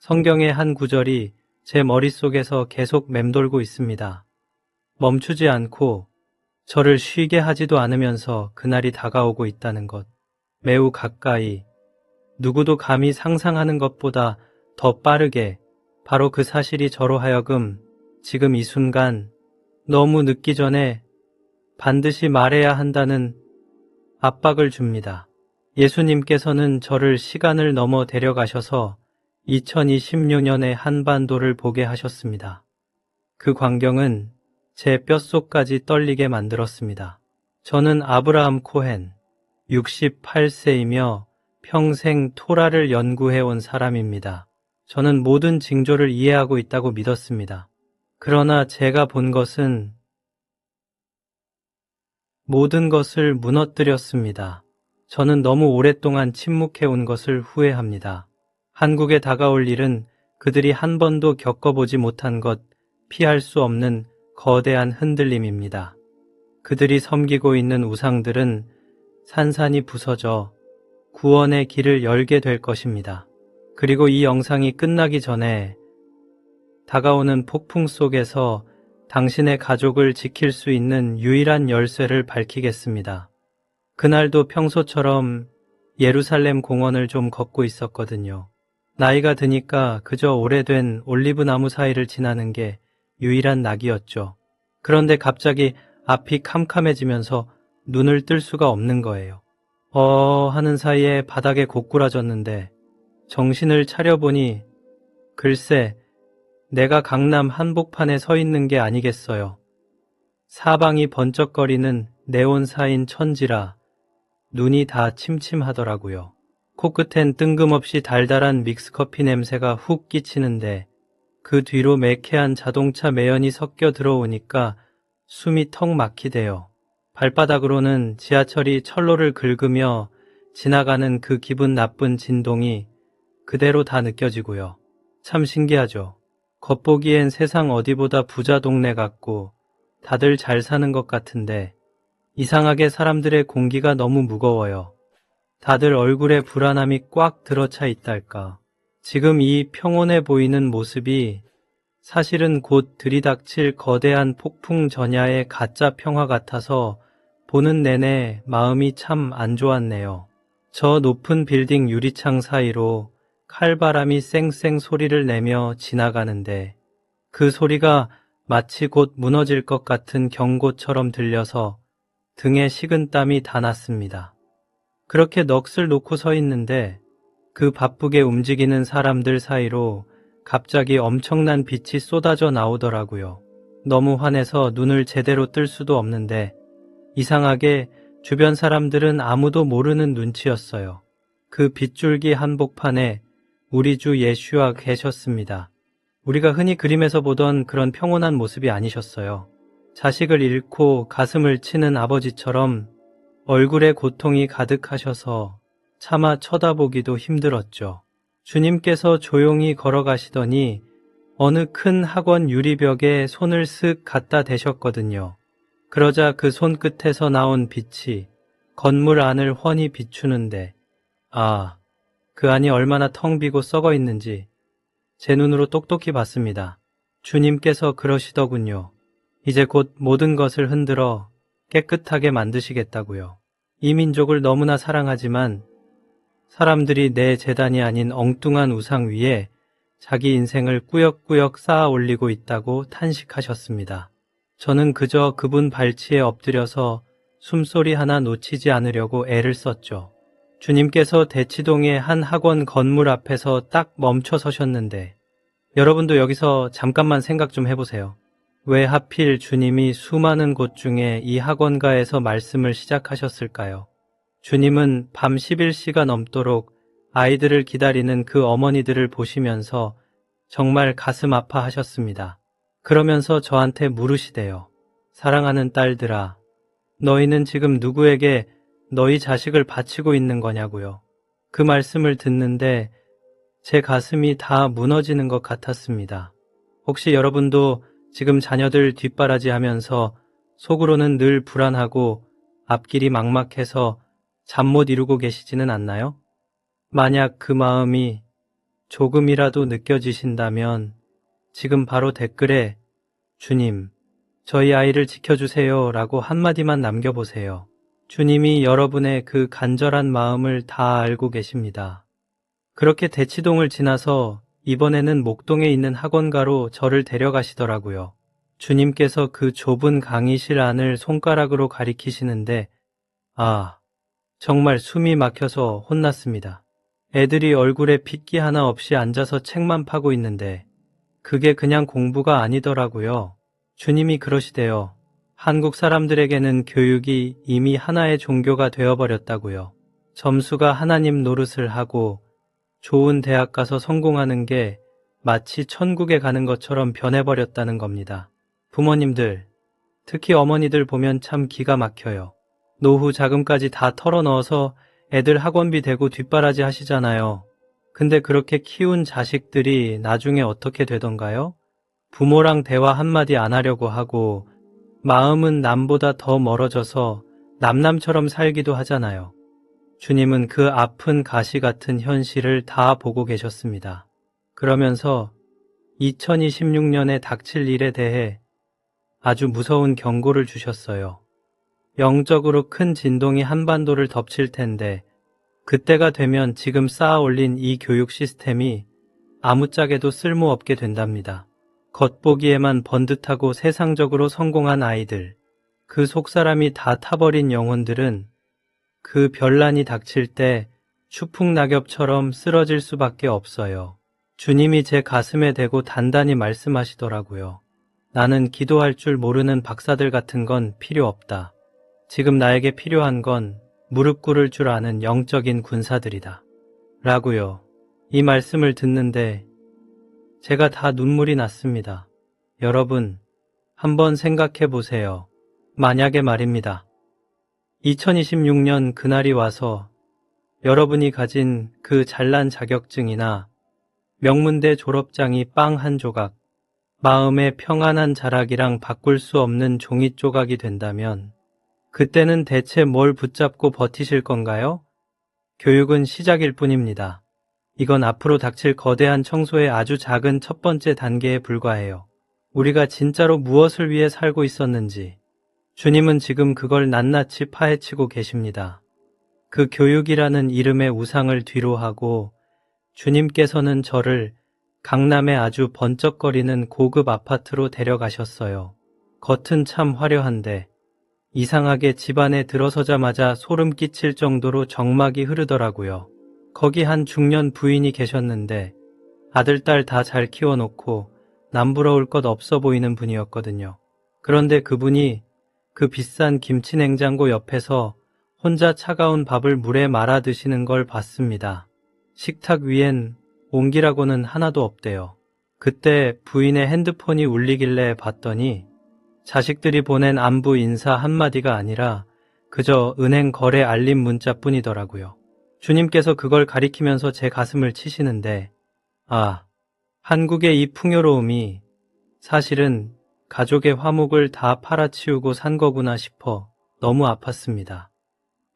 성경의 한 구절이 제 머릿속에서 계속 맴돌고 있습니다. 멈추지 않고 저를 쉬게 하지도 않으면서 그날이 다가오고 있다는 것. 매우 가까이, 누구도 감히 상상하는 것보다 더 빠르게 바로 그 사실이 저로 하여금 지금 이 순간 너무 늦기 전에 반드시 말해야 한다는 압박을 줍니다. 예수님께서는 저를 시간을 넘어 데려가셔서 2026년의 한반도를 보게 하셨습니다. 그 광경은 제 뼛속까지 떨리게 만들었습니다. 저는 아브라함 코헨, 68세이며 평생 토라를 연구해온 사람입니다. 저는 모든 징조를 이해하고 있다고 믿었습니다. 그러나 제가 본 것은 모든 것을 무너뜨렸습니다. 저는 너무 오랫동안 침묵해온 것을 후회합니다. 한국에 다가올 일은 그들이 한 번도 겪어보지 못한 것, 피할 수 없는 거대한 흔들림입니다. 그들이 섬기고 있는 우상들은 산산이 부서져 구원의 길을 열게 될 것입니다. 그리고 이 영상이 끝나기 전에 다가오는 폭풍 속에서 당신의 가족을 지킬 수 있는 유일한 열쇠를 밝히겠습니다. 그날도 평소처럼 예루살렘 공원을 좀 걷고 있었거든요. 나이가 드니까 그저 오래된 올리브나무 사이를 지나는 게 유일한 낙이었죠. 그런데 갑자기 앞이 캄캄해지면서 눈을 뜰 수가 없는 거예요. 하는 사이에 바닥에 고꾸라졌는데 정신을 차려보니 글쎄 내가 강남 한복판에 서 있는 게 아니겠어요. 사방이 번쩍거리는 네온사인 천지라 눈이 다 침침하더라고요. 코끝엔 뜬금없이 달달한 믹스커피 냄새가 훅 끼치는데 그 뒤로 매캐한 자동차 매연이 섞여 들어오니까 숨이 턱 막히대요. 발바닥으로는 지하철이 철로를 긁으며 지나가는 그 기분 나쁜 진동이 그대로 다 느껴지고요. 참 신기하죠. 겉보기엔 세상 어디보다 부자 동네 같고 다들 잘 사는 것 같은데 이상하게 사람들의 공기가 너무 무거워요. 다들 얼굴에 불안함이 꽉 들어차 있달까. 지금 이 평온해 보이는 모습이 사실은 곧 들이닥칠 거대한 폭풍 전야의 가짜 평화 같아서 보는 내내 마음이 참 안 좋았네요. 저 높은 빌딩 유리창 사이로 칼바람이 쌩쌩 소리를 내며 지나가는데 그 소리가 마치 곧 무너질 것 같은 경고처럼 들려서 등에 식은땀이 다 났습니다. 그렇게 넋을 놓고 서 있는데 그 바쁘게 움직이는 사람들 사이로 갑자기 엄청난 빛이 쏟아져 나오더라고요. 너무 환해서 눈을 제대로 뜰 수도 없는데 이상하게 주변 사람들은 아무도 모르는 눈치였어요. 그 빗줄기 한복판에 우리 주 예슈와 계셨습니다. 우리가 흔히 그림에서 보던 그런 평온한 모습이 아니셨어요. 자식을 잃고 가슴을 치는 아버지처럼 얼굴에 고통이 가득하셔서 차마 쳐다보기도 힘들었죠. 주님께서 조용히 걸어가시더니 어느 큰 학원 유리벽에 손을 쓱 갖다 대셨거든요. 그러자 그 손끝에서 나온 빛이 건물 안을 훤히 비추는데 그 안이 얼마나 텅 비고 썩어 있는지 제 눈으로 똑똑히 봤습니다. 주님께서 그러시더군요. 이제 곧 모든 것을 흔들어 깨끗하게 만드시겠다고요. 이 민족을 너무나 사랑하지만 사람들이 내 재단이 아닌 엉뚱한 우상 위에 자기 인생을 꾸역꾸역 쌓아 올리고 있다고 탄식하셨습니다. 저는 그저 그분 발치에 엎드려서 숨소리 하나 놓치지 않으려고 애를 썼죠. 주님께서 대치동의 한 학원 건물 앞에서 딱 멈춰 서셨는데 여러분도 여기서 잠깐만 생각 좀 해보세요. 왜 하필 주님이 수많은 곳 중에 이 학원가에서 말씀을 시작하셨을까요? 주님은 밤 11시가 넘도록 아이들을 기다리는 그 어머니들을 보시면서 정말 가슴 아파하셨습니다. 그러면서 저한테 물으시대요. 사랑하는 딸들아, 너희는 지금 누구에게 너희 자식을 바치고 있는 거냐고요. 그 말씀을 듣는데 제 가슴이 다 무너지는 것 같았습니다. 혹시 여러분도 지금 자녀들 뒷바라지하면서 속으로는 늘 불안하고 앞길이 막막해서 잠 못 이루고 계시지는 않나요? 만약 그 마음이 조금이라도 느껴지신다면 지금 바로 댓글에 주님, 저희 아이를 지켜주세요 라고 한마디만 남겨보세요. 주님이 여러분의 그 간절한 마음을 다 알고 계십니다. 그렇게 대치동을 지나서 이번에는 목동에 있는 학원가로 저를 데려가시더라고요. 주님께서 그 좁은 강의실 안을 손가락으로 가리키시는데 정말 숨이 막혀서 혼났습니다. 애들이 얼굴에 핏기 하나 없이 앉아서 책만 파고 있는데 그게 그냥 공부가 아니더라고요. 주님이 그러시대요. 한국 사람들에게는 교육이 이미 하나의 종교가 되어버렸다고요. 점수가 하나님 노릇을 하고 좋은 대학 가서 성공하는 게 마치 천국에 가는 것처럼 변해버렸다는 겁니다. 부모님들, 특히 어머니들 보면 참 기가 막혀요. 노후 자금까지 다 털어넣어서 애들 학원비 대고 뒷바라지 하시잖아요. 근데 그렇게 키운 자식들이 나중에 어떻게 되던가요? 부모랑 대화 한마디 안 하려고 하고 마음은 남보다 더 멀어져서 남남처럼 살기도 하잖아요. 주님은 그 아픈 가시 같은 현실을 다 보고 계셨습니다. 그러면서 2026년에 닥칠 일에 대해 아주 무서운 경고를 주셨어요. 영적으로 큰 진동이 한반도를 덮칠 텐데 그때가 되면 지금 쌓아 올린 이 교육 시스템이 아무짝에도 쓸모없게 된답니다. 겉보기에만 번듯하고 세상적으로 성공한 아이들, 그 속사람이 다 타버린 영혼들은 그 변란이 닥칠 때 추풍낙엽처럼 쓰러질 수밖에 없어요. 주님이 제 가슴에 대고 단단히 말씀하시더라고요. 나는 기도할 줄 모르는 박사들 같은 건 필요 없다. 지금 나에게 필요한 건 무릎 꿇을 줄 아는 영적인 군사들이다. 라고요. 이 말씀을 듣는데 제가 다 눈물이 났습니다. 여러분, 한번 생각해 보세요. 만약에 말입니다. 2026년 그날이 와서 여러분이 가진 그 잘난 자격증이나 명문대 졸업장이 빵 한 조각, 마음의 평안한 자락이랑 바꿀 수 없는 종이 조각이 된다면 그때는 대체 뭘 붙잡고 버티실 건가요? 교육은 시작일 뿐입니다. 이건 앞으로 닥칠 거대한 청소의 아주 작은 첫 번째 단계에 불과해요. 우리가 진짜로 무엇을 위해 살고 있었는지 주님은 지금 그걸 낱낱이 파헤치고 계십니다. 그 교육이라는 이름의 우상을 뒤로하고 주님께서는 저를 강남의 아주 번쩍거리는 고급 아파트로 데려가셨어요. 겉은 참 화려한데 이상하게 집 안에 들어서자마자 소름 끼칠 정도로 정막이 흐르더라고요. 거기 한 중년 부인이 계셨는데 아들, 딸 다 잘 키워놓고 남부러울 것 없어 보이는 분이었거든요. 그런데 그분이 그 비싼 김치냉장고 옆에서 혼자 차가운 밥을 물에 말아 드시는 걸 봤습니다. 식탁 위엔 온기라고는 하나도 없대요. 그때 부인의 핸드폰이 울리길래 봤더니 자식들이 보낸 안부 인사 한마디가 아니라 그저 은행 거래 알림 문자뿐이더라고요. 주님께서 그걸 가리키면서 제 가슴을 치시는데 한국의 이 풍요로움이 사실은 가족의 화목을 다 팔아치우고 산 거구나 싶어 너무 아팠습니다.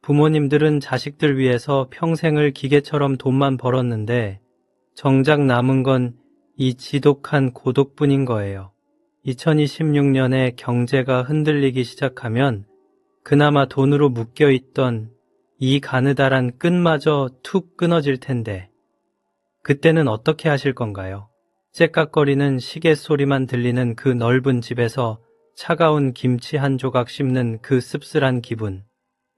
부모님들은 자식들 위해서 평생을 기계처럼 돈만 벌었는데 정작 남은 건 이 지독한 고독뿐인 거예요. 2026년에 경제가 흔들리기 시작하면 그나마 돈으로 묶여있던 이 가느다란 끈마저 툭 끊어질 텐데 그때는 어떻게 하실 건가요? 째깍거리는 시계 소리만 들리는 그 넓은 집에서 차가운 김치 한 조각 씹는 그 씁쓸한 기분.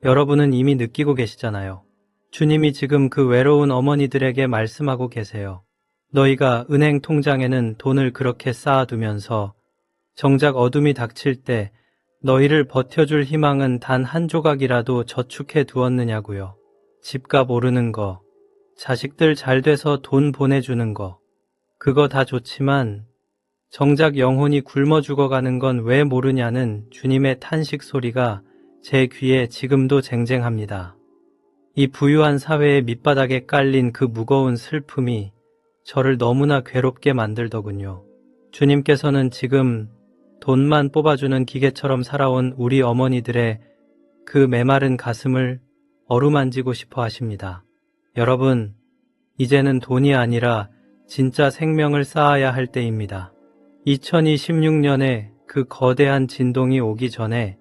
여러분은 이미 느끼고 계시잖아요. 주님이 지금 그 외로운 어머니들에게 말씀하고 계세요. 너희가 은행 통장에는 돈을 그렇게 쌓아두면서 정작 어둠이 닥칠 때 너희를 버텨줄 희망은 단 한 조각이라도 저축해 두었느냐고요. 집값 오르는 거, 자식들 잘 돼서 돈 보내주는 거, 그거 다 좋지만 정작 영혼이 굶어 죽어가는 건 왜 모르냐는 주님의 탄식 소리가 제 귀에 지금도 쟁쟁합니다. 이 부유한 사회의 밑바닥에 깔린 그 무거운 슬픔이 저를 너무나 괴롭게 만들더군요. 주님께서는 지금 돈만 뽑아주는 기계처럼 살아온 우리 어머니들의 그 메마른 가슴을 어루만지고 싶어 하십니다. 여러분, 이제는 돈이 아니라 진짜 생명을 쌓아야 할 때입니다. 2026년에 그 거대한 진동이 오기 전에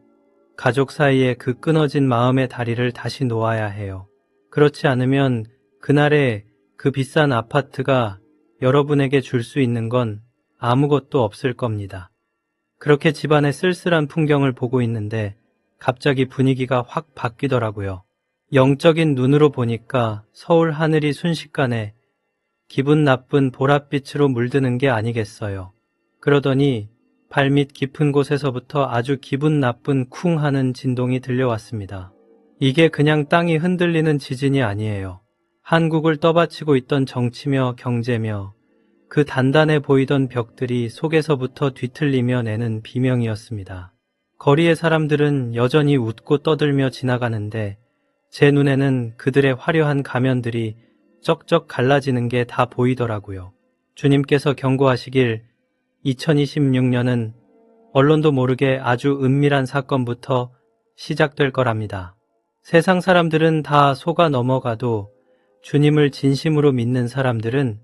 가족 사이에 그 끊어진 마음의 다리를 다시 놓아야 해요. 그렇지 않으면 그날에 그 비싼 아파트가 여러분에게 줄 수 있는 건 아무것도 없을 겁니다. 그렇게 집안의 쓸쓸한 풍경을 보고 있는데 갑자기 분위기가 확 바뀌더라고요. 영적인 눈으로 보니까 서울 하늘이 순식간에 기분 나쁜 보랏빛으로 물드는 게 아니겠어요. 그러더니 발밑 깊은 곳에서부터 아주 기분 나쁜 쿵 하는 진동이 들려왔습니다. 이게 그냥 땅이 흔들리는 지진이 아니에요. 한국을 떠받치고 있던 정치며 경제며 그 단단해 보이던 벽들이 속에서부터 뒤틀리며 내는 비명이었습니다. 거리의 사람들은 여전히 웃고 떠들며 지나가는데 제 눈에는 그들의 화려한 가면들이 쩍쩍 갈라지는 게 다 보이더라고요. 주님께서 경고하시길 2026년은 언론도 모르게 아주 은밀한 사건부터 시작될 거랍니다. 세상 사람들은 다 속아 넘어가도 주님을 진심으로 믿는 사람들은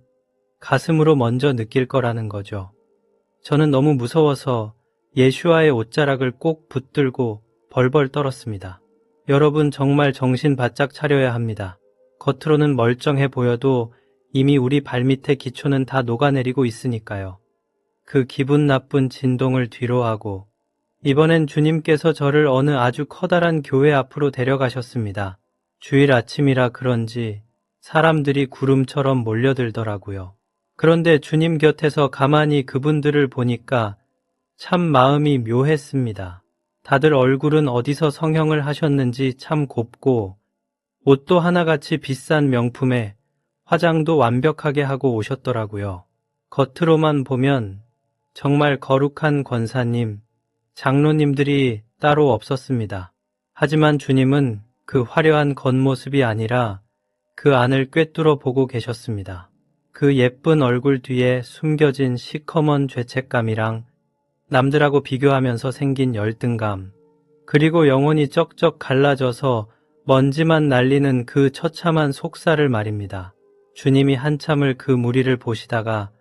가슴으로 먼저 느낄 거라는 거죠. 저는 너무 무서워서 예슈아의 옷자락을 꼭 붙들고 벌벌 떨었습니다. 여러분 정말 정신 바짝 차려야 합니다. 겉으로는 멀쩡해 보여도 이미 우리 발밑의 기초는 다 녹아내리고 있으니까요. 그 기분 나쁜 진동을 뒤로하고 이번엔 주님께서 저를 어느 아주 커다란 교회 앞으로 데려가셨습니다. 주일 아침이라 그런지 사람들이 구름처럼 몰려들더라고요. 그런데 주님 곁에서 가만히 그분들을 보니까 참 마음이 묘했습니다. 다들 얼굴은 어디서 성형을 하셨는지 참 곱고 옷도 하나같이 비싼 명품에 화장도 완벽하게 하고 오셨더라고요. 겉으로만 보면 정말 거룩한 권사님, 장로님들이 따로 없었습니다. 하지만 주님은 그 화려한 겉모습이 아니라 그 안을 꿰뚫어 보고 계셨습니다. 그 예쁜 얼굴 뒤에 숨겨진 시커먼 죄책감이랑 남들하고 비교하면서 생긴 열등감, 그리고 영혼이 쩍쩍 갈라져서 먼지만 날리는 그 처참한 속살을 말입니다. 주님이 한참을 그 무리를 보시다가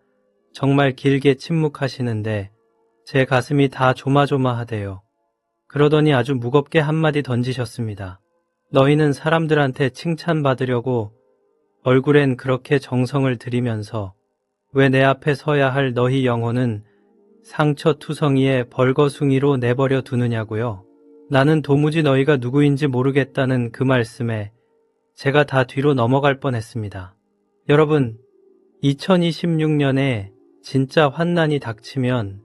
정말 길게 침묵하시는데 제 가슴이 다 조마조마하대요. 그러더니 아주 무겁게 한마디 던지셨습니다. 너희는 사람들한테 칭찬받으려고 얼굴엔 그렇게 정성을 들이면서 왜 내 앞에 서야 할 너희 영혼은 상처투성이에 벌거숭이로 내버려 두느냐고요. 나는 도무지 너희가 누구인지 모르겠다는 그 말씀에 제가 다 뒤로 넘어갈 뻔했습니다. 여러분, 2026년에 진짜 환난이 닥치면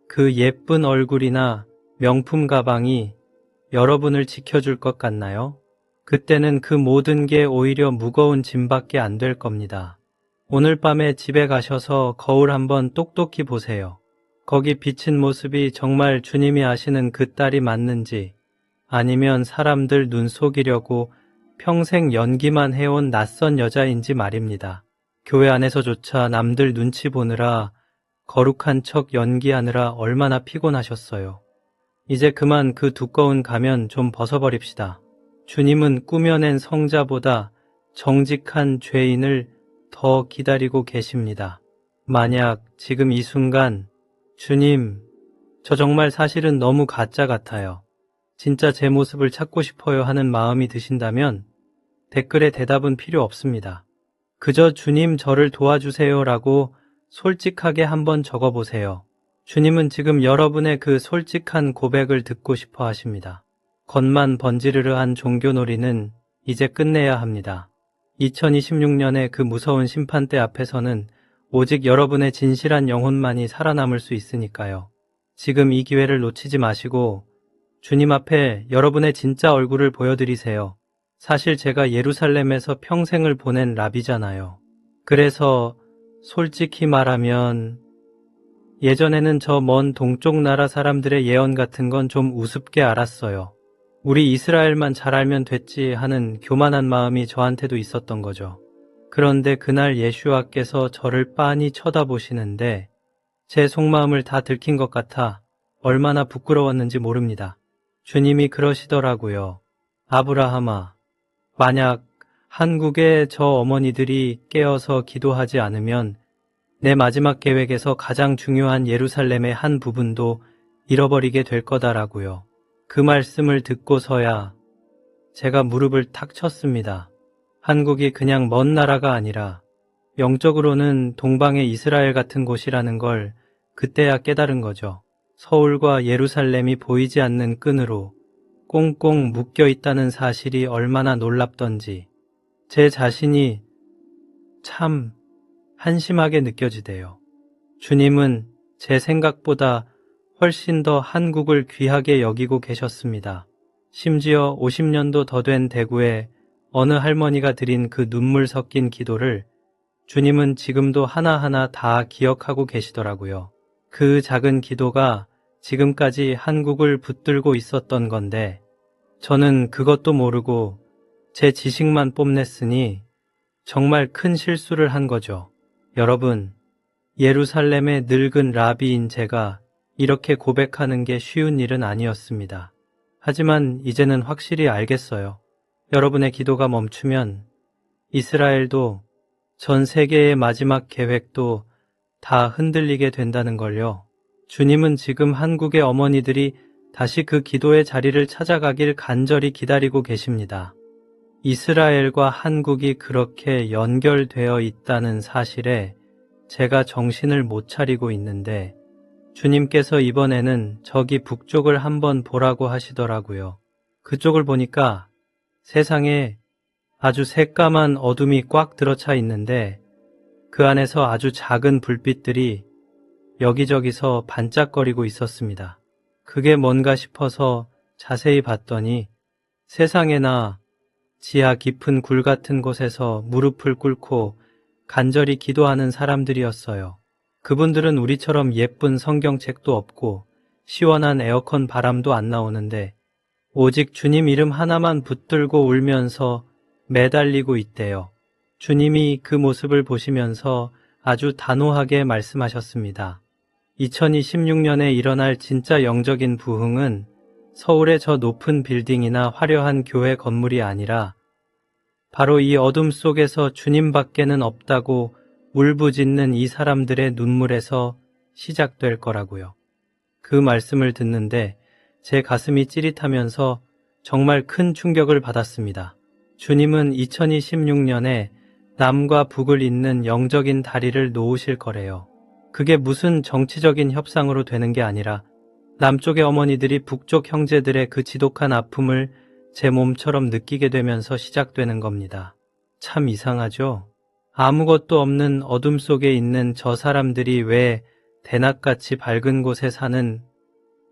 그 예쁜 얼굴이나 명품 가방이 여러분을 지켜줄 것 같나요? 그때는 그 모든 게 오히려 무거운 짐밖에 안 될 겁니다. 오늘 밤에 집에 가셔서 거울 한번 똑똑히 보세요. 거기 비친 모습이 정말 주님이 아시는 그 딸이 맞는지 아니면 사람들 눈 속이려고 평생 연기만 해온 낯선 여자인지 말입니다. 교회 안에서조차 남들 눈치 보느라 거룩한 척 연기하느라 얼마나 피곤하셨어요. 이제 그만 그 두꺼운 가면 좀 벗어버립시다. 주님은 꾸며낸 성자보다 정직한 죄인을 더 기다리고 계십니다. 만약 지금 이 순간 주님, 저 정말 사실은 너무 가짜 같아요. 진짜 제 모습을 찾고 싶어요 하는 마음이 드신다면 댓글에 대답은 필요 없습니다. 그저 주님 저를 도와주세요 라고 솔직하게 한번 적어보세요. 주님은 지금 여러분의 그 솔직한 고백을 듣고 싶어 하십니다. 겉만 번지르르한 종교놀이는 이제 끝내야 합니다. 2026년의 그 무서운 심판대 앞에서는 오직 여러분의 진실한 영혼만이 살아남을 수 있으니까요. 지금 이 기회를 놓치지 마시고 주님 앞에 여러분의 진짜 얼굴을 보여드리세요. 사실 제가 예루살렘에서 평생을 보낸 라비잖아요. 그래서 솔직히 말하면 예전에는 저 먼 동쪽 나라 사람들의 예언 같은 건 좀 우습게 알았어요. 우리 이스라엘만 잘 알면 됐지 하는 교만한 마음이 저한테도 있었던 거죠. 그런데 그날 예슈아께서 저를 빤히 쳐다보시는데 제 속마음을 다 들킨 것 같아 얼마나 부끄러웠는지 모릅니다. 주님이 그러시더라고요. 아브라함아, 만약 한국의 저 어머니들이 깨어서 기도하지 않으면 내 마지막 계획에서 가장 중요한 예루살렘의 한 부분도 잃어버리게 될 거다라고요. 그 말씀을 듣고서야 제가 무릎을 탁 쳤습니다. 한국이 그냥 먼 나라가 아니라 영적으로는 동방의 이스라엘 같은 곳이라는 걸 그때야 깨달은 거죠. 서울과 예루살렘이 보이지 않는 끈으로 꽁꽁 묶여 있다는 사실이 얼마나 놀랍던지 제 자신이 참 한심하게 느껴지대요. 주님은 제 생각보다 훨씬 더 한국을 귀하게 여기고 계셨습니다. 심지어 50년도 더 된 대구에 어느 할머니가 드린 그 눈물 섞인 기도를 주님은 지금도 하나하나 다 기억하고 계시더라고요. 그 작은 기도가 지금까지 한국을 붙들고 있었던 건데 저는 그것도 모르고 제 지식만 뽐냈으니 정말 큰 실수를 한 거죠. 여러분, 예루살렘의 늙은 라비인 제가 이렇게 고백하는 게 쉬운 일은 아니었습니다. 하지만 이제는 확실히 알겠어요. 여러분의 기도가 멈추면 이스라엘도 전 세계의 마지막 계획도 다 흔들리게 된다는 걸요. 주님은 지금 한국의 어머니들이 다시 그 기도의 자리를 찾아가길 간절히 기다리고 계십니다. 이스라엘과 한국이 그렇게 연결되어 있다는 사실에 제가 정신을 못 차리고 있는데 주님께서 이번에는 저기 북쪽을 한번 보라고 하시더라고요. 그쪽을 보니까 세상에 아주 새까만 어둠이 꽉 들어차 있는데 그 안에서 아주 작은 불빛들이 여기저기서 반짝거리고 있었습니다. 그게 뭔가 싶어서 자세히 봤더니 세상에나 지하 깊은 굴 같은 곳에서 무릎을 꿇고 간절히 기도하는 사람들이었어요. 그분들은 우리처럼 예쁜 성경책도 없고 시원한 에어컨 바람도 안 나오는데 오직 주님 이름 하나만 붙들고 울면서 매달리고 있대요. 주님이 그 모습을 보시면서 아주 단호하게 말씀하셨습니다. 2026년에 일어날 진짜 영적인 부흥은 서울의 저 높은 빌딩이나 화려한 교회 건물이 아니라 바로 이 어둠 속에서 주님밖에는 없다고 울부짖는 이 사람들의 눈물에서 시작될 거라고요. 그 말씀을 듣는데 제 가슴이 찌릿하면서 정말 큰 충격을 받았습니다. 주님은 2026년에 남과 북을 잇는 영적인 다리를 놓으실 거래요. 그게 무슨 정치적인 협상으로 되는 게 아니라 남쪽의 어머니들이 북쪽 형제들의 그 지독한 아픔을 제 몸처럼 느끼게 되면서 시작되는 겁니다. 참 이상하죠? 아무것도 없는 어둠 속에 있는 저 사람들이 왜 대낮같이 밝은 곳에 사는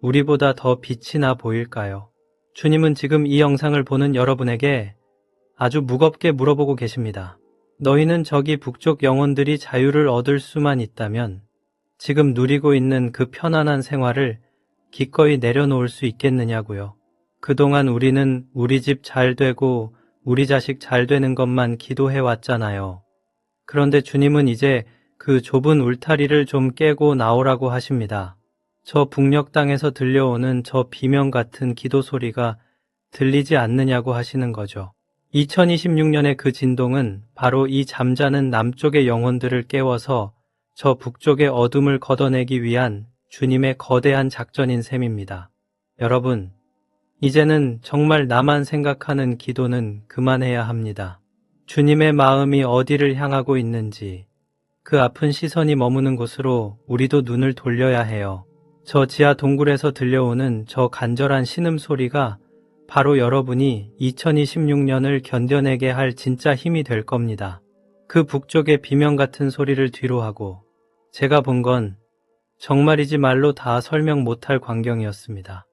우리보다 더 빛이 나 보일까요? 주님은 지금 이 영상을 보는 여러분에게 아주 무겁게 물어보고 계십니다. 너희는 저기 북쪽 영혼들이 자유를 얻을 수만 있다면 지금 누리고 있는 그 편안한 생활을 기꺼이 내려놓을 수 있겠느냐고요. 그동안 우리는 우리 집 잘 되고 우리 자식 잘 되는 것만 기도해 왔잖아요. 그런데 주님은 이제 그 좁은 울타리를 좀 깨고 나오라고 하십니다. 저 북녘 땅에서 들려오는 저 비명 같은 기도 소리가 들리지 않느냐고 하시는 거죠. 2026년의 그 진동은 바로 이 잠자는 남쪽의 영혼들을 깨워서 저 북쪽의 어둠을 걷어내기 위한 주님의 거대한 작전인 셈입니다. 여러분, 이제는 정말 나만 생각하는 기도는 그만해야 합니다. 주님의 마음이 어디를 향하고 있는지 그 아픈 시선이 머무는 곳으로 우리도 눈을 돌려야 해요. 저 지하 동굴에서 들려오는 저 간절한 신음소리가 바로 여러분이 2026년을 견뎌내게 할 진짜 힘이 될 겁니다. 그 북쪽의 비명 같은 소리를 뒤로 하고 제가 본 건 정말이지 말로 다 설명 못할 광경이었습니다.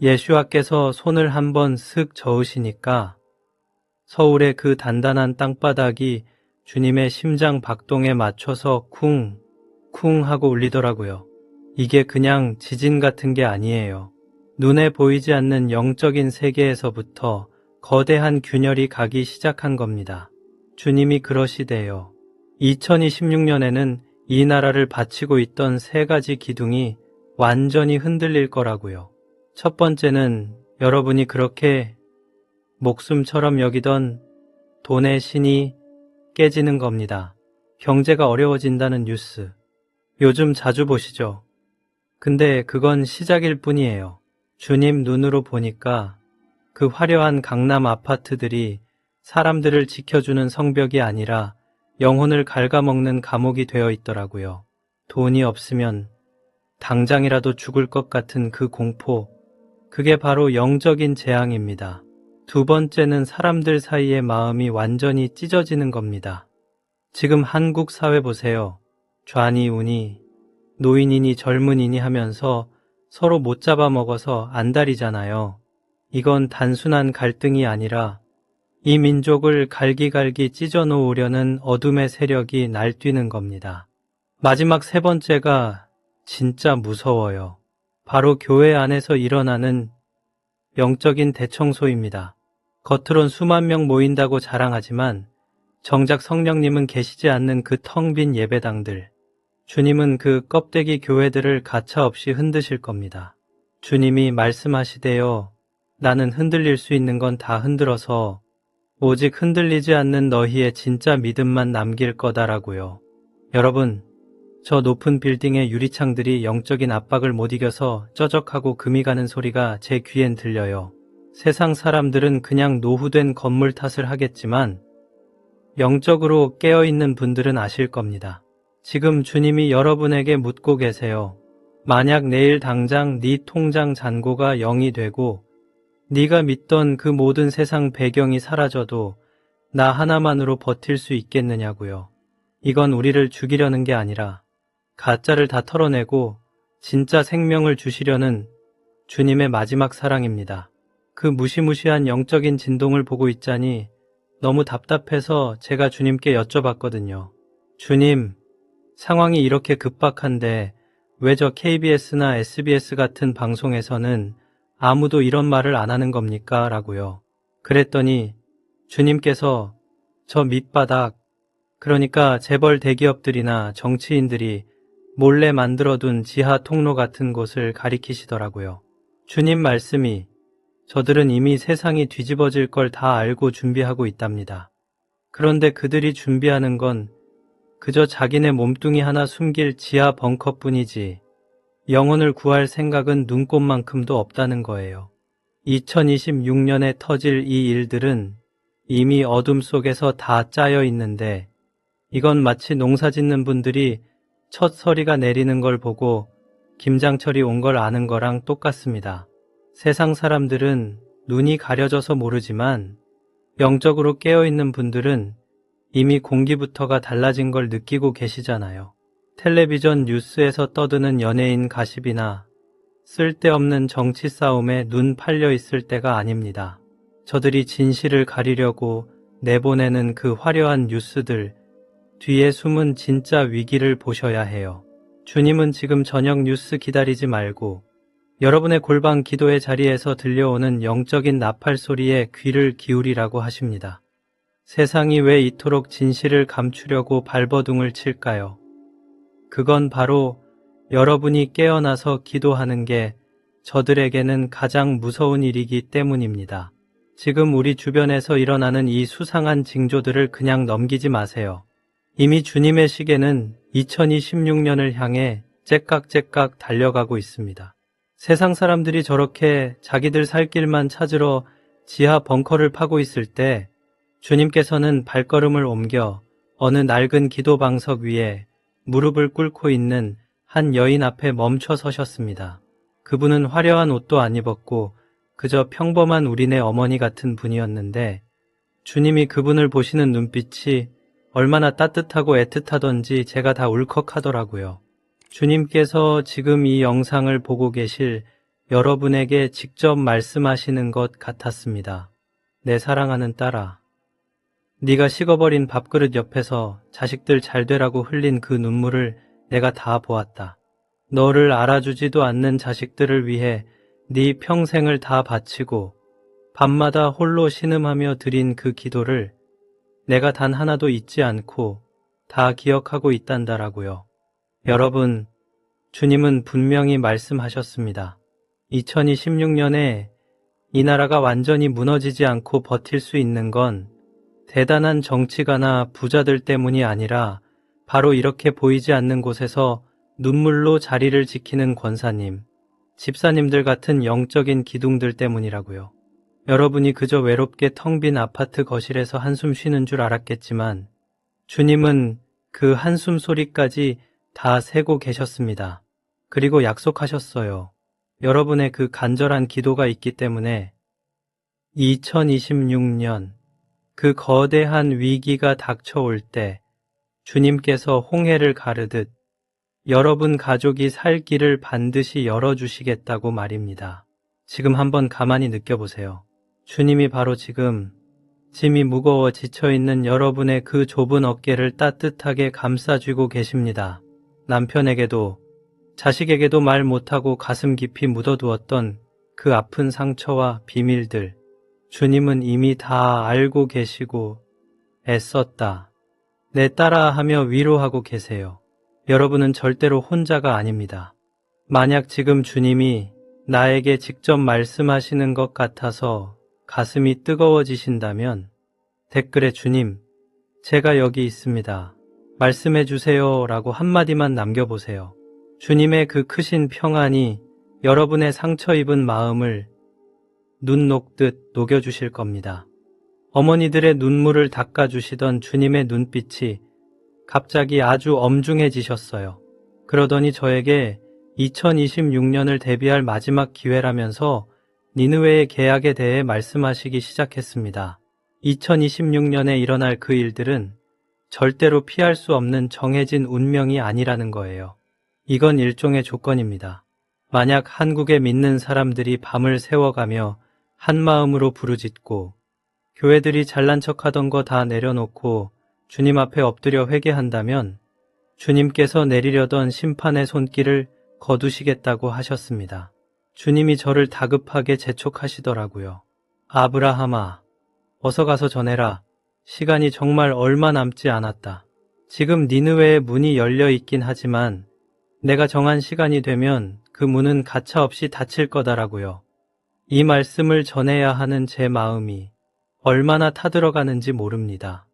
예수와께서 손을 한번 슥 저으시니까 서울의 그 단단한 땅바닥이 주님의 심장 박동에 맞춰서 쿵, 쿵 하고 울리더라고요. 이게 그냥 지진 같은 게 아니에요. 눈에 보이지 않는 영적인 세계에서부터 거대한 균열이 가기 시작한 겁니다. 주님이 그러시대요. 2026년에는 이 나라를 바치고 있던 세 가지 기둥이 완전히 흔들릴 거라고요. 첫 번째는 여러분이 그렇게 목숨처럼 여기던 돈의 신이 깨지는 겁니다. 경제가 어려워진다는 뉴스, 요즘 자주 보시죠? 근데 그건 시작일 뿐이에요. 주님 눈으로 보니까 그 화려한 강남 아파트들이 사람들을 지켜주는 성벽이 아니라 영혼을 갉아먹는 감옥이 되어 있더라고요. 돈이 없으면 당장이라도 죽을 것 같은 그 공포, 그게 바로 영적인 재앙입니다. 두 번째는 사람들 사이의 마음이 완전히 찢어지는 겁니다. 지금 한국 사회 보세요. 좌니 우니, 노인이니 젊은이니 하면서 서로 못 잡아먹어서 안달이잖아요. 이건 단순한 갈등이 아니라 이 민족을 갈기갈기 찢어놓으려는 어둠의 세력이 날뛰는 겁니다. 마지막 세 번째가 진짜 무서워요. 바로 교회 안에서 일어나는 영적인 대청소입니다. 겉으론 수만 명 모인다고 자랑하지만 정작 성령님은 계시지 않는 그 텅 빈 예배당들, 주님은 그 껍데기 교회들을 가차없이 흔드실 겁니다. 주님이 말씀하시되요. 나는 흔들릴 수 있는 건 다 흔들어서 오직 흔들리지 않는 너희의 진짜 믿음만 남길 거다라고요. 여러분, 저 높은 빌딩의 유리창들이 영적인 압박을 못 이겨서 쩌적하고 금이 가는 소리가 제 귀엔 들려요. 세상 사람들은 그냥 노후된 건물 탓을 하겠지만 영적으로 깨어있는 분들은 아실 겁니다. 지금 주님이 여러분에게 묻고 계세요. 만약 내일 당장 네 통장 잔고가 0이 되고 네가 믿던 그 모든 세상 배경이 사라져도 나 하나만으로 버틸 수 있겠느냐고요. 이건 우리를 죽이려는 게 아니라 가짜를 다 털어내고 진짜 생명을 주시려는 주님의 마지막 사랑입니다. 그 무시무시한 영적인 진동을 보고 있자니 너무 답답해서 제가 주님께 여쭤봤거든요. 주님, 상황이 이렇게 급박한데 왜 저 KBS나 SBS 같은 방송에서는 아무도 이런 말을 안 하는 겁니까? 라고요. 그랬더니 주님께서 저 밑바닥, 그러니까 재벌 대기업들이나 정치인들이 몰래 만들어둔 지하 통로 같은 곳을 가리키시더라고요. 주님 말씀이 저들은 이미 세상이 뒤집어질 걸 다 알고 준비하고 있답니다. 그런데 그들이 준비하는 건 그저 자기네 몸뚱이 하나 숨길 지하 벙커뿐이지 영혼을 구할 생각은 눈꼽만큼도 없다는 거예요. 2026년에 터질 이 일들은 이미 어둠 속에서 다 짜여 있는데 이건 마치 농사 짓는 분들이 첫 서리가 내리는 걸 보고 김장철이 온 걸 아는 거랑 똑같습니다. 세상 사람들은 눈이 가려져서 모르지만 영적으로 깨어있는 분들은 이미 공기부터가 달라진 걸 느끼고 계시잖아요. 텔레비전 뉴스에서 떠드는 연예인 가십이나 쓸데없는 정치 싸움에 눈 팔려 있을 때가 아닙니다. 저들이 진실을 가리려고 내보내는 그 화려한 뉴스들 뒤에 숨은 진짜 위기를 보셔야 해요. 주님은 지금 저녁 뉴스 기다리지 말고 여러분의 골방 기도의 자리에서 들려오는 영적인 나팔 소리에 귀를 기울이라고 하십니다. 세상이 왜 이토록 진실을 감추려고 발버둥을 칠까요? 그건 바로 여러분이 깨어나서 기도하는 게 저들에게는 가장 무서운 일이기 때문입니다. 지금 우리 주변에서 일어나는 이 수상한 징조들을 그냥 넘기지 마세요. 이미 주님의 시계는 2026년을 향해 째깍째깍 달려가고 있습니다. 세상 사람들이 저렇게 자기들 살 길만 찾으러 지하 벙커를 파고 있을 때 주님께서는 발걸음을 옮겨 어느 낡은 기도 방석 위에 무릎을 꿇고 있는 한 여인 앞에 멈춰 서셨습니다. 그분은 화려한 옷도 안 입었고 그저 평범한 우리네 어머니 같은 분이었는데 주님이 그분을 보시는 눈빛이 얼마나 따뜻하고 애틋하던지 제가 다 울컥하더라고요. 주님께서 지금 이 영상을 보고 계실 여러분에게 직접 말씀하시는 것 같았습니다. 내 사랑하는 딸아, 네가 식어버린 밥그릇 옆에서 자식들 잘 되라고 흘린 그 눈물을 내가 다 보았다. 너를 알아주지도 않는 자식들을 위해 네 평생을 다 바치고 밤마다 홀로 신음하며 드린 그 기도를 내가 단 하나도 잊지 않고 다 기억하고 있단다라고요. 여러분, 주님은 분명히 말씀하셨습니다. 2026년에 이 나라가 완전히 무너지지 않고 버틸 수 있는 건 대단한 정치가나 부자들 때문이 아니라 바로 이렇게 보이지 않는 곳에서 눈물로 자리를 지키는 권사님, 집사님들 같은 영적인 기둥들 때문이라고요. 여러분이 그저 외롭게 텅 빈 아파트 거실에서 한숨 쉬는 줄 알았겠지만 주님은 그 한숨 소리까지 다 세고 계셨습니다. 그리고 약속하셨어요. 여러분의 그 간절한 기도가 있기 때문에 2026년 그 거대한 위기가 닥쳐올 때 주님께서 홍해를 가르듯 여러분 가족이 살 길을 반드시 열어주시겠다고 말입니다. 지금 한번 가만히 느껴보세요. 주님이 바로 지금 짐이 무거워 지쳐있는 여러분의 그 좁은 어깨를 따뜻하게 감싸주고 계십니다. 남편에게도 자식에게도 말 못하고 가슴 깊이 묻어두었던 그 아픈 상처와 비밀들, 주님은 이미 다 알고 계시고 애썼다. 내 따라 하며 위로하고 계세요. 여러분은 절대로 혼자가 아닙니다. 만약 지금 주님이 나에게 직접 말씀하시는 것 같아서 가슴이 뜨거워지신다면 댓글에 주님, 제가 여기 있습니다. 말씀해 주세요 라고 한마디만 남겨보세요. 주님의 그 크신 평안이 여러분의 상처 입은 마음을 눈 녹듯 녹여주실 겁니다. 어머니들의 눈물을 닦아주시던 주님의 눈빛이 갑자기 아주 엄중해지셨어요. 그러더니 저에게 2026년을 대비할 마지막 기회라면서 니느웨의 계약에 대해 말씀하시기 시작했습니다. 2026년에 일어날 그 일들은 절대로 피할 수 없는 정해진 운명이 아니라는 거예요. 이건 일종의 조건입니다. 만약 한국에 믿는 사람들이 밤을 새워가며 한마음으로 부르짖고 교회들이 잘난 척하던 거 다 내려놓고 주님 앞에 엎드려 회개한다면 주님께서 내리려던 심판의 손길을 거두시겠다고 하셨습니다. 주님이 저를 다급하게 재촉하시더라고요. 아브라함아, 어서 가서 전해라. 시간이 정말 얼마 남지 않았다. 지금 니느웨의 문이 열려 있긴 하지만 내가 정한 시간이 되면 그 문은 가차없이 닫힐 거다라고요. 이 말씀을 전해야 하는 제 마음이 얼마나 타들어가는지 모릅니다.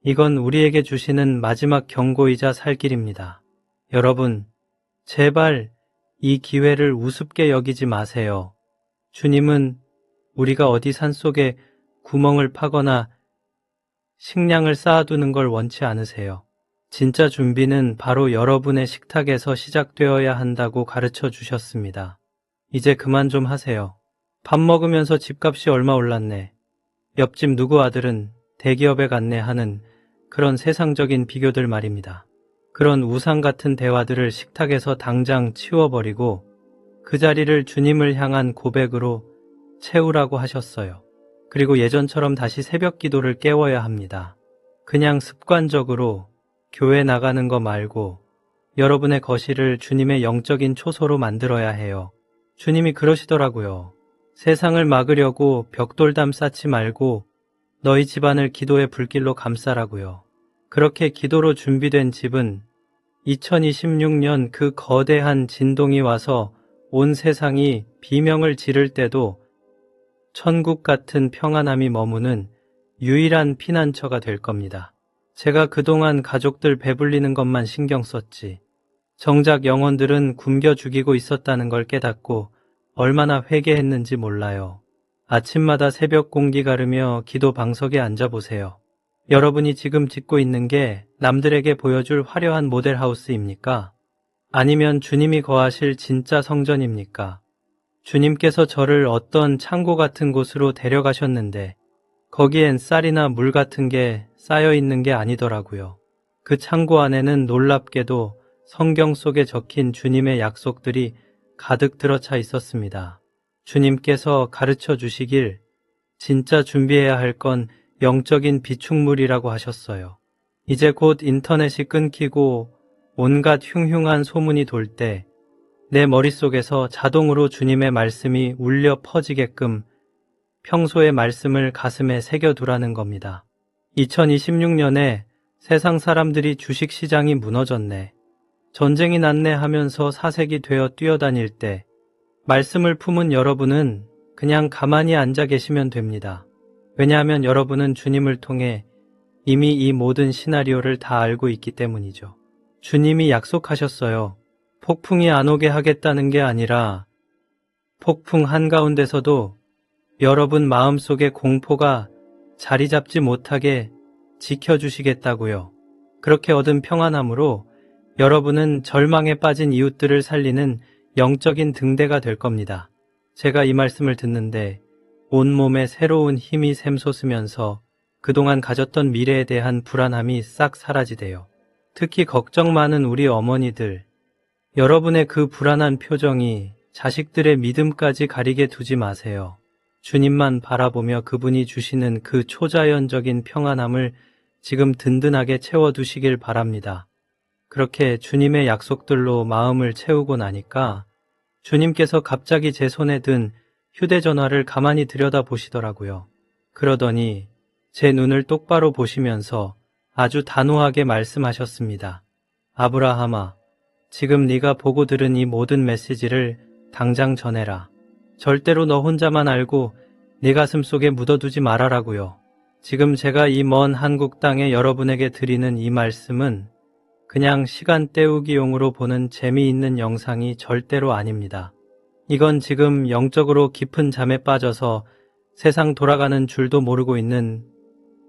이건 우리에게 주시는 마지막 경고이자 살길입니다. 여러분, 제발 이 기회를 우습게 여기지 마세요. 주님은 우리가 어디 산속에 구멍을 파거나 식량을 쌓아두는 걸 원치 않으세요. 진짜 준비는 바로 여러분의 식탁에서 시작되어야 한다고 가르쳐 주셨습니다. 이제 그만 좀 하세요. 밥 먹으면서 집값이 얼마 올랐네. 옆집 누구 아들은 대기업에 갔네 하는 그런 세상적인 비교들 말입니다. 그런 우상 같은 대화들을 식탁에서 당장 치워버리고 그 자리를 주님을 향한 고백으로 채우라고 하셨어요. 그리고 예전처럼 다시 새벽 기도를 깨워야 합니다. 그냥 습관적으로 교회 나가는 거 말고 여러분의 거실을 주님의 영적인 초소로 만들어야 해요. 주님이 그러시더라고요. 세상을 막으려고 벽돌담 쌓지 말고 너희 집안을 기도의 불길로 감싸라고요. 그렇게 기도로 준비된 집은 2026년 그 거대한 진동이 와서 온 세상이 비명을 지를 때도 천국 같은 평안함이 머무는 유일한 피난처가 될 겁니다. 제가 그동안 가족들 배불리는 것만 신경 썼지. 정작 영혼들은 굶겨 죽이고 있었다는 걸 깨닫고 얼마나 회개했는지 몰라요. 아침마다 새벽 공기 가르며 기도 방석에 앉아보세요. 여러분이 지금 짓고 있는 게 남들에게 보여줄 화려한 모델하우스입니까? 아니면 주님이 거하실 진짜 성전입니까? 주님께서 저를 어떤 창고 같은 곳으로 데려가셨는데 거기엔 쌀이나 물 같은 게 쌓여 있는 게 아니더라고요. 그 창고 안에는 놀랍게도 성경 속에 적힌 주님의 약속들이 가득 들어차 있었습니다. 주님께서 가르쳐 주시길 진짜 준비해야 할 건 영적인 비축물이라고 하셨어요. 이제 곧 인터넷이 끊기고 온갖 흉흉한 소문이 돌 때 내 머릿속에서 자동으로 주님의 말씀이 울려 퍼지게끔 평소의 말씀을 가슴에 새겨두라는 겁니다. 2026년에 세상 사람들이 주식시장이 무너졌네. 전쟁이 났네 하면서 사색이 되어 뛰어다닐 때 말씀을 품은 여러분은 그냥 가만히 앉아 계시면 됩니다. 왜냐하면 여러분은 주님을 통해 이미 이 모든 시나리오를 다 알고 있기 때문이죠. 주님이 약속하셨어요. 폭풍이 안 오게 하겠다는 게 아니라 폭풍 한가운데서도 여러분 마음속에 공포가 자리 잡지 못하게 지켜주시겠다고요. 그렇게 얻은 평안함으로 여러분은 절망에 빠진 이웃들을 살리는 영적인 등대가 될 겁니다. 제가 이 말씀을 듣는데 온몸에 새로운 힘이 샘솟으면서 그동안 가졌던 미래에 대한 불안함이 싹 사라지대요. 특히 걱정 많은 우리 어머니들, 여러분의 그 불안한 표정이 자식들의 믿음까지 가리게 두지 마세요. 주님만 바라보며 그분이 주시는 그 초자연적인 평안함을 지금 든든하게 채워두시길 바랍니다. 그렇게 주님의 약속들로 마음을 채우고 나니까 주님께서 갑자기 제 손에 든 휴대전화를 가만히 들여다보시더라고요. 그러더니 제 눈을 똑바로 보시면서 아주 단호하게 말씀하셨습니다. 아브라함아, 지금 네가 보고 들은 이 모든 메시지를 당장 전해라. 절대로 너 혼자만 알고 네 가슴 속에 묻어두지 말아라고요. 지금 제가 이 먼 한국 땅에 여러분에게 드리는 이 말씀은 그냥 시간 때우기용으로 보는 재미있는 영상이 절대로 아닙니다. 이건 지금 영적으로 깊은 잠에 빠져서 세상 돌아가는 줄도 모르고 있는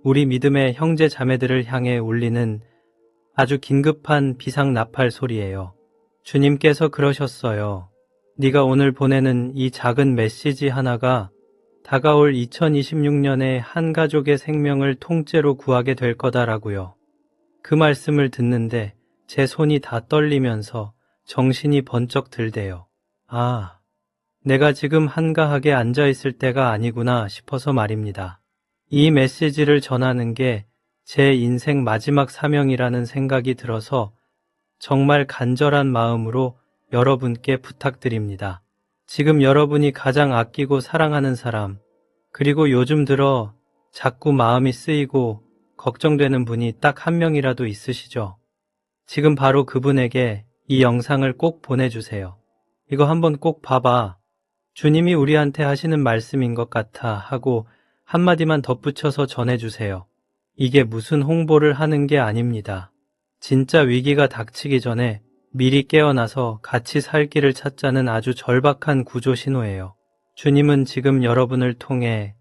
우리 믿음의 형제 자매들을 향해 울리는 아주 긴급한 비상나팔 소리예요. 주님께서 그러셨어요. 네가 오늘 보내는 이 작은 메시지 하나가 다가올 2026년에 한 가족의 생명을 통째로 구하게 될 거다라고요. 그 말씀을 듣는데 제 손이 다 떨리면서 정신이 번쩍 들대요. 아, 내가 지금 한가하게 앉아있을 때가 아니구나 싶어서 말입니다. 이 메시지를 전하는 게 제 인생 마지막 사명이라는 생각이 들어서 정말 간절한 마음으로 여러분께 부탁드립니다. 지금 여러분이 가장 아끼고 사랑하는 사람, 그리고 요즘 들어 자꾸 마음이 쓰이고 걱정되는 분이 딱 한 명이라도 있으시죠? 지금 바로 그분에게 이 영상을 꼭 보내주세요. 이거 한번 꼭 봐봐. 주님이 우리한테 하시는 말씀인 것 같아 하고 한마디만 덧붙여서 전해주세요. 이게 무슨 홍보를 하는 게 아닙니다. 진짜 위기가 닥치기 전에 미리 깨어나서 같이 살 길을 찾자는 아주 절박한 구조 신호예요. 주님은 지금 여러분을 통해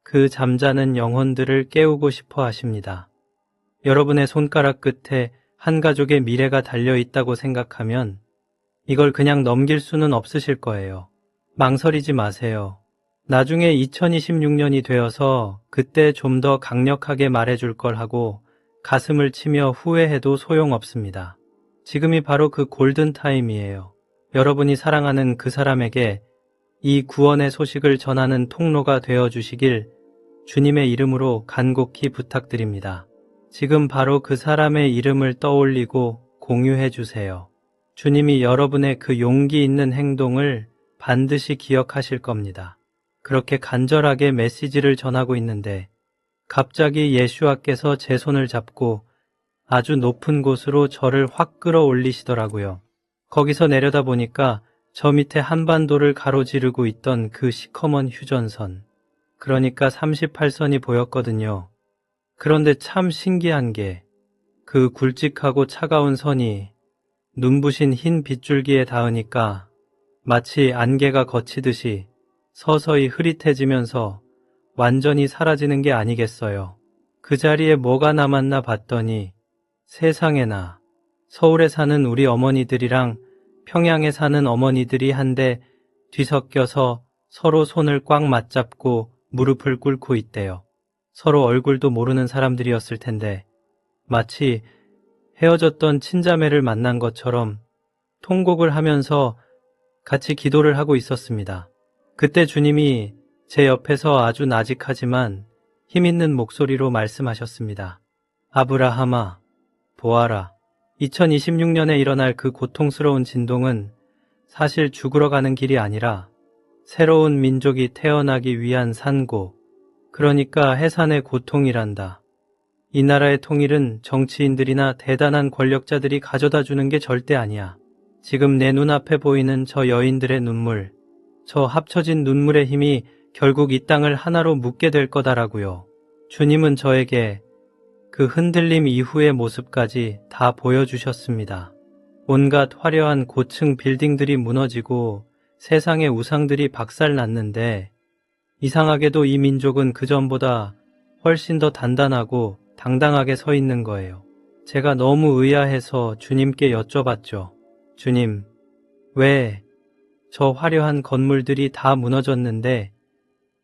그 잠자는 영혼들을 깨우고 싶어 하십니다. 여러분의 손가락 끝에 한 가족의 미래가 달려 있다고 생각하면 이걸 그냥 넘길 수는 없으실 거예요. 망설이지 마세요. 나중에 2026년이 되어서 그때 좀 더 강력하게 말해줄 걸 하고 가슴을 치며 후회해도 소용없습니다. 지금이 바로 그 골든타임이에요. 여러분이 사랑하는 그 사람에게 이 구원의 소식을 전하는 통로가 되어주시길 주님의 이름으로 간곡히 부탁드립니다. 지금 바로 그 사람의 이름을 떠올리고 공유해 주세요. 주님이 여러분의 그 용기 있는 행동을 반드시 기억하실 겁니다. 그렇게 간절하게 메시지를 전하고 있는데 갑자기 예수와께서 제 손을 잡고 아주 높은 곳으로 저를 확 끌어올리시더라고요. 거기서 내려다 보니까 저 밑에 한반도를 가로지르고 있던 그 시커먼 휴전선, 그러니까 38선이 보였거든요. 그런데 참 신기한 게 그 굵직하고 차가운 선이 눈부신 흰 빗줄기에 닿으니까 마치 안개가 걷히듯이 서서히 흐릿해지면서 완전히 사라지는 게 아니겠어요. 그 자리에 뭐가 남았나 봤더니 세상에나 서울에 사는 우리 어머니들이랑 평양에 사는 어머니들이 한데 뒤섞여서 서로 손을 꽉 맞잡고 무릎을 꿇고 있대요. 서로 얼굴도 모르는 사람들이었을 텐데 마치 헤어졌던 친자매를 만난 것처럼 통곡을 하면서 같이 기도를 하고 있었습니다. 그때 주님이 제 옆에서 아주 나직하지만 힘있는 목소리로 말씀하셨습니다. 아브라함아, 보아라. 2026년에 일어날 그 고통스러운 진동은 사실 죽으러 가는 길이 아니라 새로운 민족이 태어나기 위한 산고, 그러니까 해산의 고통이란다. 이 나라의 통일은 정치인들이나 대단한 권력자들이 가져다 주는 게 절대 아니야. 지금 내 눈앞에 보이는 저 여인들의 눈물, 저 합쳐진 눈물의 힘이 결국 이 땅을 하나로 묶게 될 거다라고요. 주님은 저에게 그 흔들림 이후의 모습까지 다 보여주셨습니다. 온갖 화려한 고층 빌딩들이 무너지고 세상의 우상들이 박살났는데 이상하게도 이 민족은 그전보다 훨씬 더 단단하고 당당하게 서 있는 거예요. 제가 너무 의아해서 주님께 여쭤봤죠. 주님, 왜 저 화려한 건물들이 다 무너졌는데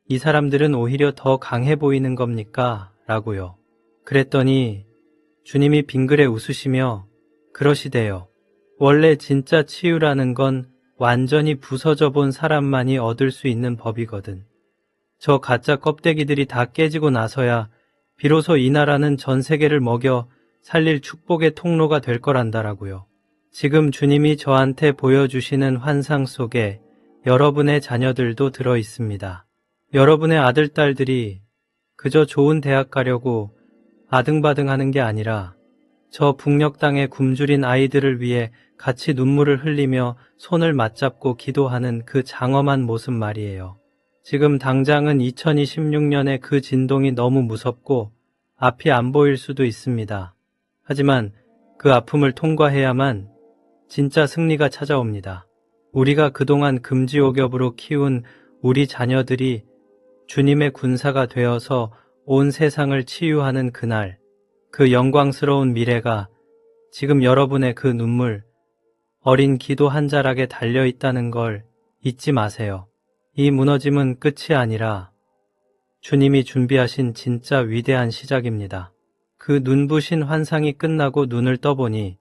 이 사람들은 오히려 더 강해 보이는 겁니까? 라고요. 그랬더니 주님이 빙그레 웃으시며 그러시대요. 원래 진짜 치유라는 건 완전히 부서져 본 사람만이 얻을 수 있는 법이거든. 저 가짜 껍데기들이 다 깨지고 나서야 비로소 이 나라는 전 세계를 먹여 살릴 축복의 통로가 될 거란다라고요. 지금 주님이 저한테 보여주시는 환상 속에 여러분의 자녀들도 들어 있습니다. 여러분의 아들, 딸들이 그저 좋은 대학 가려고 아등바등하는 게 아니라 저 북녘 땅에 굶주린 아이들을 위해 같이 눈물을 흘리며 손을 맞잡고 기도하는 그 장엄한 모습 말이에요. 지금 당장은 2026년의 그 진동이 너무 무섭고 앞이 안 보일 수도 있습니다. 하지만 그 아픔을 통과해야만 진짜 승리가 찾아옵니다. 우리가 그동안 금지옥엽으로 키운 우리 자녀들이 주님의 군사가 되어서 온 세상을 치유하는 그날, 그 영광스러운 미래가 지금 여러분의 그 눈물, 어린 기도 한 자락에 달려 있다는 걸 잊지 마세요. 이 무너짐은 끝이 아니라 주님이 준비하신 진짜 위대한 시작입니다. 그 눈부신 환상이 끝나고 눈을 떠보니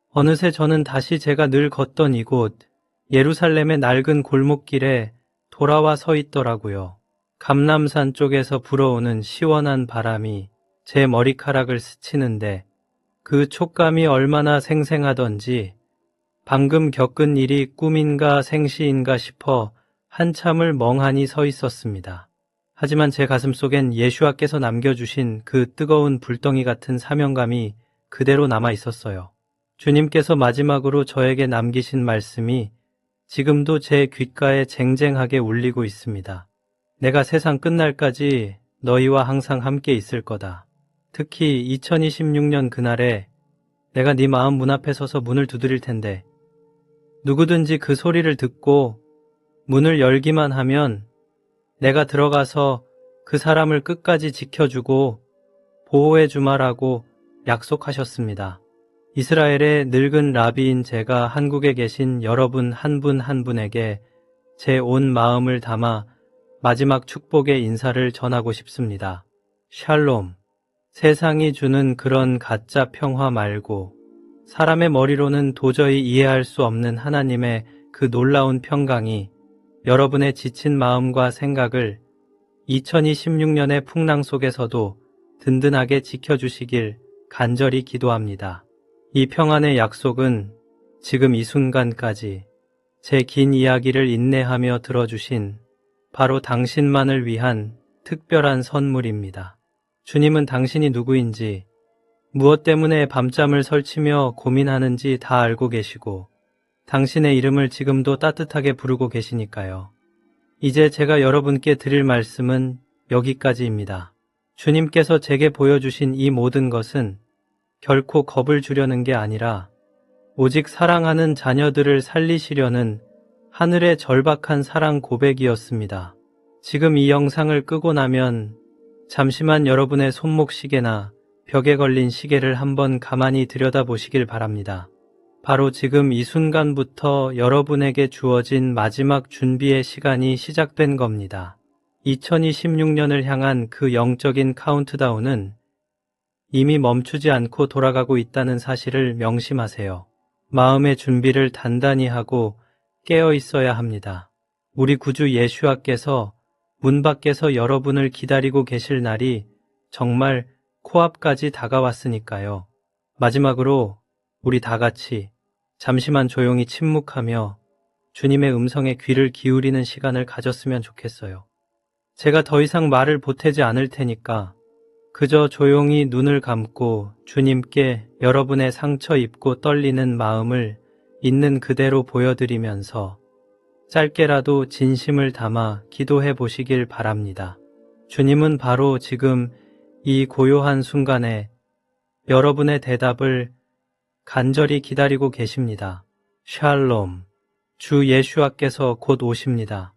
어느새 저는 다시 제가 늘 걷던 이곳 예루살렘의 낡은 골목길에 돌아와 서 있더라고요. 감람산 쪽에서 불어오는 시원한 바람이 제 머리카락을 스치는데 그 촉감이 얼마나 생생하던지 방금 겪은 일이 꿈인가 생시인가 싶어 한참을 멍하니 서 있었습니다. 하지만 제 가슴속엔 예수와께서 남겨주신 그 뜨거운 불덩이 같은 사명감이 그대로 남아 있었어요. 주님께서 마지막으로 저에게 남기신 말씀이 지금도 제 귓가에 쟁쟁하게 울리고 있습니다. 내가 세상 끝날까지 너희와 항상 함께 있을 거다. 특히 2026년 그날에 내가 네 마음 문 앞에 서서 문을 두드릴 텐데 누구든지 그 소리를 듣고 문을 열기만 하면 내가 들어가서 그 사람을 끝까지 지켜주고 보호해 주마라고 약속하셨습니다. 이스라엘의 늙은 라비인 제가 한국에 계신 여러분 한 분 한 분에게 제 온 마음을 담아 마지막 축복의 인사를 전하고 싶습니다. 샬롬. 세상이 주는 그런 가짜 평화 말고 사람의 머리로는 도저히 이해할 수 없는 하나님의 그 놀라운 평강이 여러분의 지친 마음과 생각을 2026년의 풍랑 속에서도 든든하게 지켜주시길 간절히 기도합니다. 이 평안의 약속은 지금 이 순간까지 제 긴 이야기를 인내하며 들어주신 바로 당신만을 위한 특별한 선물입니다. 주님은 당신이 누구인지, 무엇 때문에 밤잠을 설치며 고민하는지 다 알고 계시고 당신의 이름을 지금도 따뜻하게 부르고 계시니까요. 이제 제가 여러분께 드릴 말씀은 여기까지입니다. 주님께서 제게 보여주신 이 모든 것은 결코 겁을 주려는 게 아니라 오직 사랑하는 자녀들을 살리시려는 하늘의 절박한 사랑 고백이었습니다. 지금 이 영상을 끄고 나면 잠시만 여러분의 손목 시계나 벽에 걸린 시계를 한번 가만히 들여다보시길 바랍니다. 바로 지금 이 순간부터 여러분에게 주어진 마지막 준비의 시간이 시작된 겁니다. 2026년을 향한 그 영적인 카운트다운은 이미 멈추지 않고 돌아가고 있다는 사실을 명심하세요. 마음의 준비를 단단히 하고 깨어 있어야 합니다. 우리 구주 예수와께서 문 밖에서 여러분을 기다리고 계실 날이 정말 코앞까지 다가왔으니까요. 마지막으로 우리 다 같이 잠시만 조용히 침묵하며 주님의 음성에 귀를 기울이는 시간을 가졌으면 좋겠어요. 제가 더 이상 말을 보태지 않을 테니까 그저 조용히 눈을 감고 주님께 여러분의 상처 입고 떨리는 마음을 있는 그대로 보여드리면서 짧게라도 진심을 담아 기도해 보시길 바랍니다. 주님은 바로 지금 이 고요한 순간에 여러분의 대답을 간절히 기다리고 계십니다. 샬롬. 주 예수와께서 곧 오십니다.